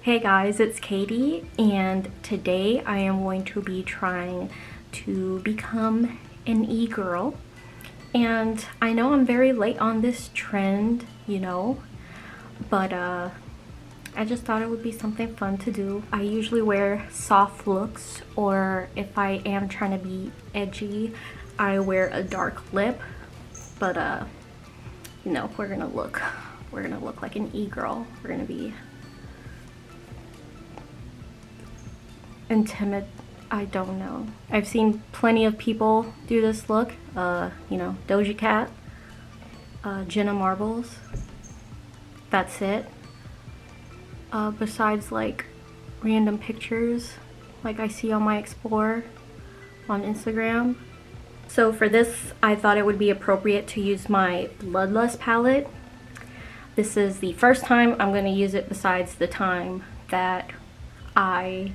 Hey guys, it's Katie, and today I am going to be trying to become an e-girl. And I know I'm very late on this trend, but I just thought it would be something fun to do. I usually wear soft looks, or if I am trying to be edgy, I wear a dark lip. But we're gonna look like an e-girl. We're gonna be timid. I don't know. I've seen plenty of people do this look. Doja Cat, Jenna Marbles. That's it. Besides like random pictures like I see on my Explore on Instagram. So for this, I thought it would be appropriate to use my Bloodlust palette. This is the first time I'm going to use it besides the time that I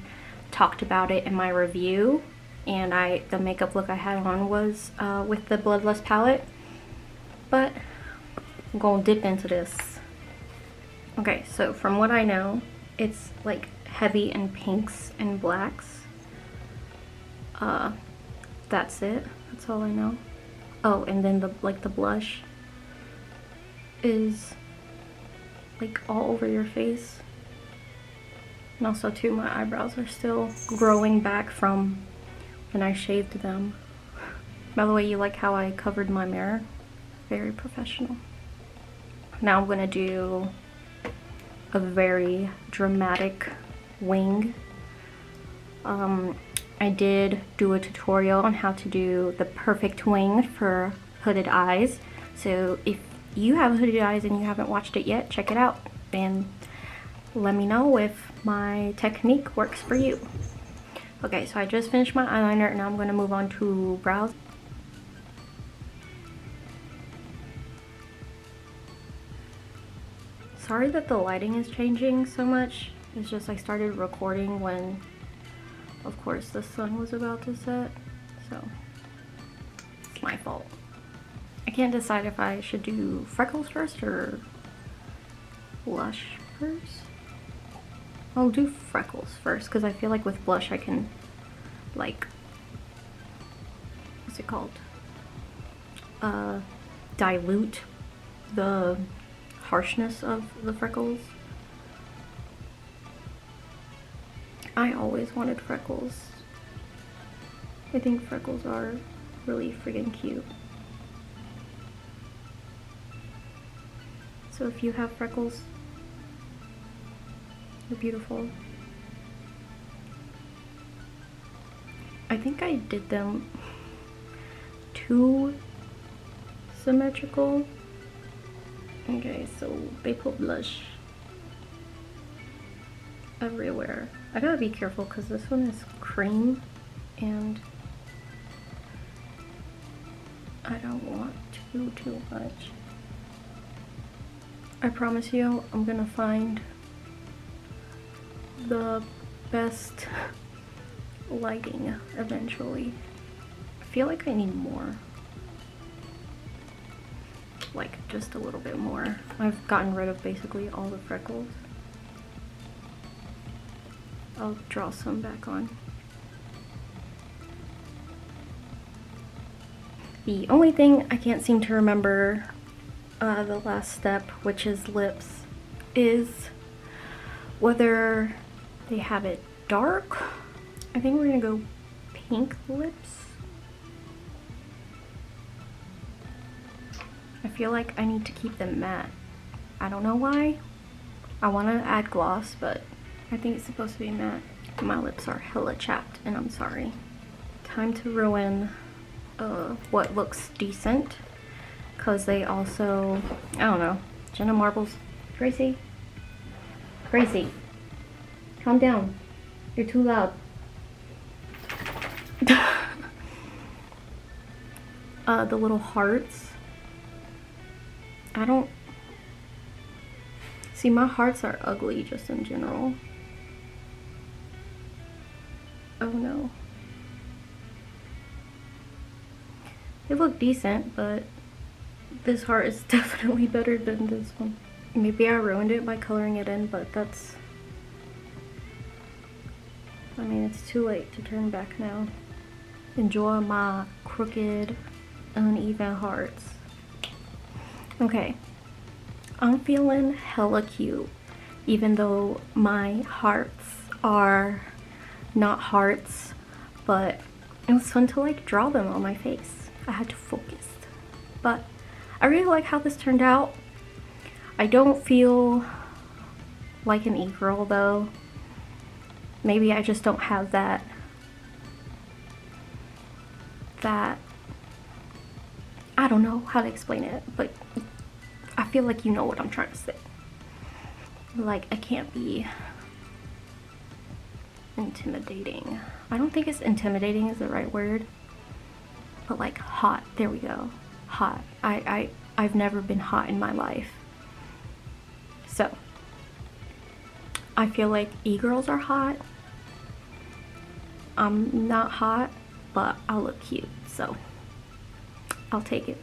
talked about it in my review, and the makeup look I had on was with the Bloodlust palette, but I'm gonna dip into this. Okay, so from what I know, it's like heavy in pinks and blacks. That's it. That's all I know. Oh, and then the blush is like all over your face. And also too, my eyebrows are still growing back from when I shaved them. By the way, you like how I covered my mirror? Very professional. Now I'm gonna do a very dramatic wing. I did do a tutorial on how to do the perfect wing for hooded eyes. So if you have hooded eyes and you haven't watched it yet, check it out and let me know if my technique works for you. Okay, so I just finished my eyeliner and now I'm going to move on to brows. Sorry that the lighting is changing so much. It's just I started recording when, of course, the sun was about to set, so it's my fault. I can't decide if I should do freckles first or blush first. I'll do freckles first because I feel like with blush I can, like, what's it called? Dilute the harshness of the freckles. I always wanted freckles. I think freckles are really freaking cute. So if you have freckles, they're beautiful. I think I did them too symmetrical. Okay, so they put blush everywhere. I gotta be careful because this one is cream and I don't want too much. I promise you I'm gonna find the best lighting eventually. I feel like I need more. Like just a little bit more. I've gotten rid of basically all the freckles. I'll draw some back on. The only thing I can't seem to remember the last step, which is lips, is whether they have it dark. I think we're gonna go pink lips. I feel like I need to keep them matte. I don't know why. I want to add gloss, but I think it's supposed to be matte. My lips are hella chapped and I'm sorry. Time to ruin what looks decent, because they also, I don't know, Jenna Marbles. Gracie, calm down. You're too loud. The little hearts. I don't see, my hearts are ugly just in general. Oh no. They look decent, but this heart is definitely better than this one. Maybe I ruined it by coloring it in, but that's I mean, it's too late to turn back now. Enjoy my crooked, uneven hearts. Okay, I'm feeling hella cute, even though my hearts are not hearts, but it was fun to like draw them on my face. I had to focus, but I really like how this turned out. I don't feel like an e-girl though. Maybe I just don't have that I don't know how to explain it, but I feel like you know what I'm trying to say. Like, I can't be intimidating. I don't think it's intimidating is the right word, but like hot. There we go. Hot. I've never been hot in my life. So I feel like e-girls are hot. I'm not hot, but I look cute, so I'll take it.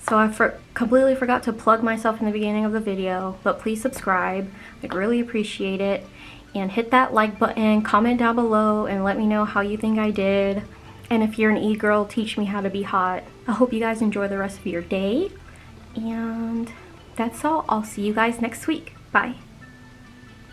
So I completely forgot to plug myself in the beginning of the video, but please subscribe. I'd really appreciate it. And hit that like button, comment down below, and let me know how you think I did. And if you're an e-girl, teach me how to be hot. I hope you guys enjoy the rest of your day. And that's all. I'll see you guys next week. Bye.